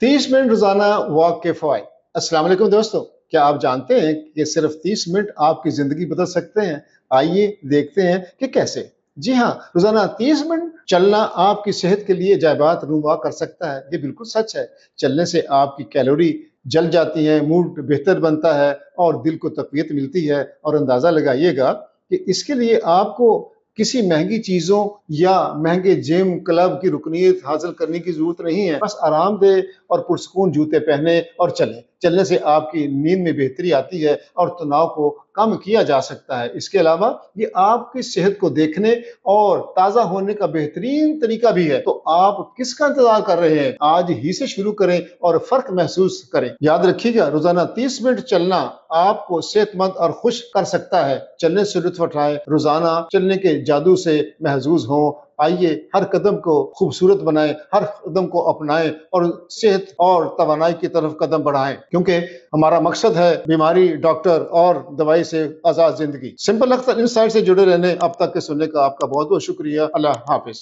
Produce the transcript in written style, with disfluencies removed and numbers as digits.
30 minute रोजाना walk के फवायद। अस्सलाम वालेकुम दोस्तों, क्या आप जानते हैं कि सिर्फ 30 मिनट आपकी जिंदगी बदल सकते हैं? आइए देखते हैं कि कैसे। जी हाँ, रोजाना 30 मिनट चलना आपकी सेहत के लिए जाबात रुनुमा कर सकता है। ये बिल्कुल सच है। चलने से आपकी कैलोरी जल जाती है, मूड बेहतर बनता है और दिल को तकवीत मिलती है। और अंदाजा लगाइएगा कि इसके लिए आपको किसी महंगी चीजों या महंगे जिम क्लब की रुकनीत हासिल करने की जरूरत नहीं है। बस आरामदेह और पुरसकून जूते पहने और चलें। चलने से आपकी नींद में बेहतरी आती है और तनाव को कम किया जा सकता है। इसके अलावा ये आपकी सेहत को देखने और ताजा होने का बेहतरीन तरीका भी है। तो आप किसका इंतजार कर रहे हैं? आज ही से शुरू करें और फर्क महसूस करें। याद रखिएगा, रोजाना 30 मिनट चलना आपको सेहतमंद और खुश कर सकता है। चलने से लुत्फ उठाएं, रोजाना चलने के जादू से महजूज हों। आइए हर कदम को खूबसूरत बनाएं, हर कदम को अपनाएं और सेहत और तवानाई की तरफ कदम बढ़ाएं, क्योंकि हमारा मकसद है बीमारी, डॉक्टर और दवाई से आजाद जिंदगी। सिंपल अख्तर इनसाइट से जुड़े रहने अब तक के सुनने का आपका बहुत बहुत शुक्रिया। अल्लाह हाफिज।